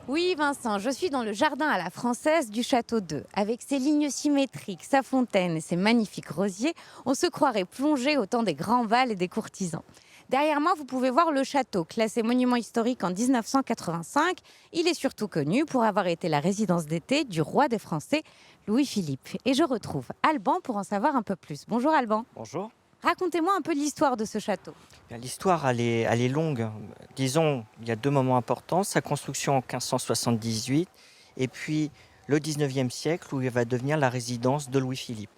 Oui, Vincent, je suis dans le jardin à la française du château d'Eu. Avec ses lignes symétriques, sa fontaine et ses magnifiques rosiers, on se croirait plongé au temps des grands vals et des courtisans. Derrière moi, vous pouvez voir le château, classé monument historique en 1985. Il est surtout connu pour avoir été la résidence d'été du roi des Français, Louis-Philippe. Et je retrouve Alban pour en savoir un peu plus. Bonjour Alban. Bonjour. Racontez-moi un peu l'histoire de ce château. Bien, l'histoire, elle est longue. Disons, il y a deux moments importants. Sa construction en 1578 et puis le 19e siècle où il va devenir la résidence de Louis-Philippe.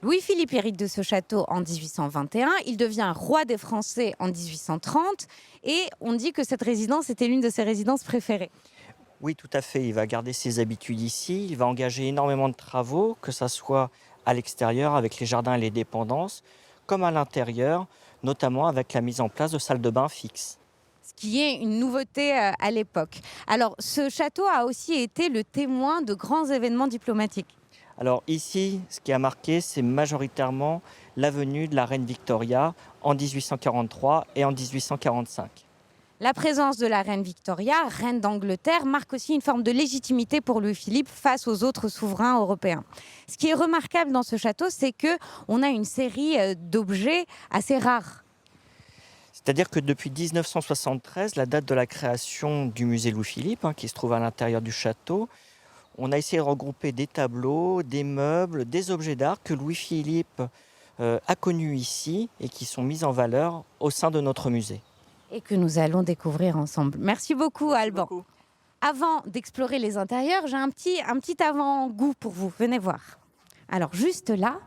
Louis-Philippe hérite de ce château en 1821, il devient roi des Français en 1830 et on dit que cette résidence était l'une de ses résidences préférées. Oui, tout à fait. Il va garder ses habitudes ici. Il va engager énormément de travaux, que ce soit à l'extérieur avec les jardins et les dépendances, comme à l'intérieur, notamment avec la mise en place de salles de bain fixes. Ce qui est une nouveauté à l'époque. Alors, ce château a aussi été le témoin de grands événements diplomatiques. Alors ici, ce qui a marqué, c'est majoritairement la venue de la reine Victoria en 1843 et en 1845. La présence de la reine Victoria, reine d'Angleterre, marque aussi une forme de légitimité pour Louis-Philippe face aux autres souverains européens. Ce qui est remarquable dans ce château, c'est que on a une série d'objets assez rares. C'est-à-dire que depuis 1973, la date de la création du musée Louis-Philippe, qui se trouve à l'intérieur du château, on a essayé de regrouper des tableaux, des meubles, des objets d'art que Louis-Philippe a connus ici et qui sont mis en valeur au sein de notre musée. Et que nous allons découvrir ensemble. Merci beaucoup, Merci Alban. beaucoup. Avant d'explorer les intérieurs, j'ai un petit avant-goût pour vous. Venez voir. Alors, juste là,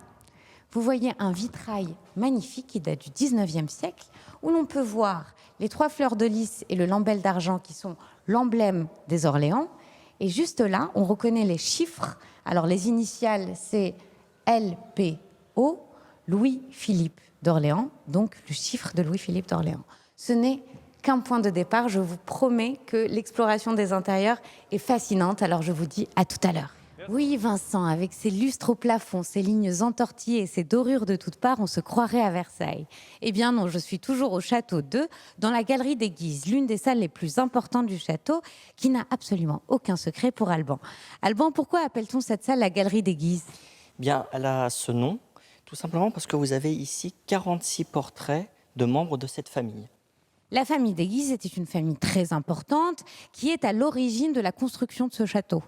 vous voyez un vitrail magnifique qui date du 19e siècle, où l'on peut voir les trois fleurs de lys et le lambel d'argent qui sont l'emblème des Orléans. Et juste là, on reconnaît les chiffres. Alors, les initiales, c'est LPO, Louis-Philippe d'Orléans, donc le chiffre de Louis-Philippe d'Orléans. Ce n'est qu'un point de départ. Je vous promets que l'exploration des intérieurs est fascinante. Alors je vous dis à tout à l'heure. Oui, Vincent, avec ses lustres au plafond, ses lignes entortillées et ses dorures de toutes parts, on se croirait à Versailles. Eh bien non, je suis toujours au château d'Eu, dans la galerie des Guises, l'une des salles les plus importantes du château, qui n'a absolument aucun secret pour Alban. Alban, pourquoi appelle-t-on cette salle la galerie des Guises? Bien, elle a ce nom, tout simplement parce que vous avez ici 46 portraits de membres de cette famille. La famille des Guises était une famille très importante qui est à l'origine de la construction de ce château.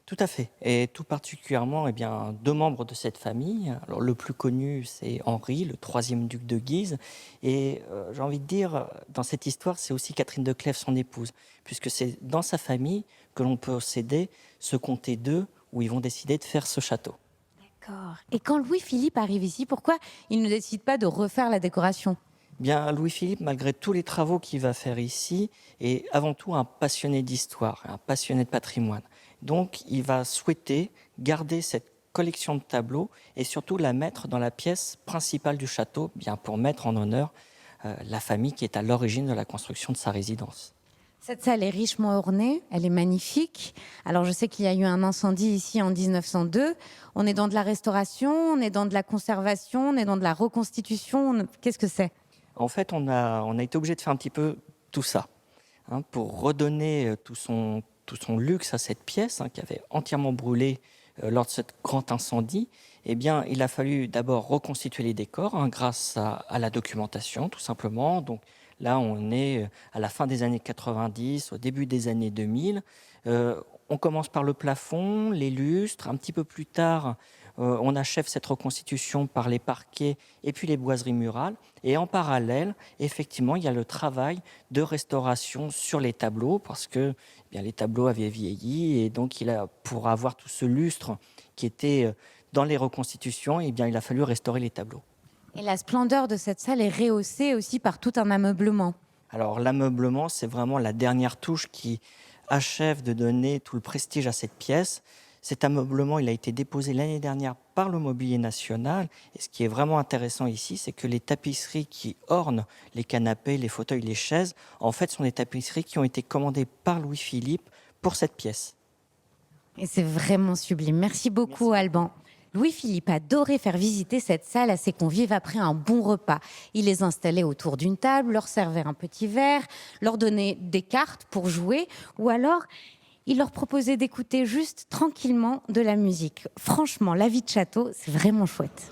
Tout à fait. Et tout particulièrement, deux membres de cette famille. Alors, le plus connu, c'est Henri, le troisième duc de Guise. Et j'ai envie de dire, dans cette histoire, c'est aussi Catherine de Clèves, son épouse, puisque c'est dans sa famille que l'on peut posséder ce comté d'Eu, où ils vont décider de faire ce château. D'accord. Et quand Louis-Philippe arrive ici, pourquoi il ne décide pas de refaire la décoration? Bien, Louis-Philippe, malgré tous les travaux qu'il va faire ici, est avant tout un passionné d'histoire, un passionné de patrimoine. Donc, il va souhaiter garder cette collection de tableaux et surtout la mettre dans la pièce principale du château, bien pour mettre en honneur la famille qui est à l'origine de la construction de sa résidence. Cette salle est richement ornée, elle est magnifique. Alors je sais qu'il y a eu un incendie ici en 1902. On est dans de la restauration, on est dans de la conservation, on est dans de la reconstitution. Qu'est-ce que c'est? En fait, on a été obligé de faire un petit peu tout ça, pour redonner tout son luxe à cette pièce, qui avait entièrement brûlé lors de ce grand incendie. Eh bien, il a fallu d'abord reconstituer les décors, grâce à la documentation, tout simplement. Donc là, on est à la fin des années 90, au début des années 2000. On commence par le plafond, les lustres. Un petit peu plus tard, on achève cette reconstitution par les parquets et puis les boiseries murales. Et en parallèle, effectivement, il y a le travail de restauration sur les tableaux parce que les tableaux avaient vieilli et donc pour avoir tout ce lustre qui était dans les reconstitutions, il a fallu restaurer les tableaux. Et la splendeur de cette salle est rehaussée aussi par tout un ameublement. Alors l'ameublement, c'est vraiment la dernière touche qui achève de donner tout le prestige à cette pièce. Cet ameublement, il a été déposé l'année dernière par le Mobilier National. Et ce qui est vraiment intéressant ici, c'est que les tapisseries qui ornent les canapés, les fauteuils, les chaises, en fait, sont des tapisseries qui ont été commandées par Louis-Philippe pour cette pièce. Et c'est vraiment sublime. Merci beaucoup, Merci. Alban. Louis-Philippe adorait faire visiter cette salle à ses convives après un bon repas. Il les installait autour d'une table, leur servait un petit verre, leur donnait des cartes pour jouer, ou alors il leur proposait d'écouter juste tranquillement de la musique. Franchement, la vie de château, c'est vraiment chouette.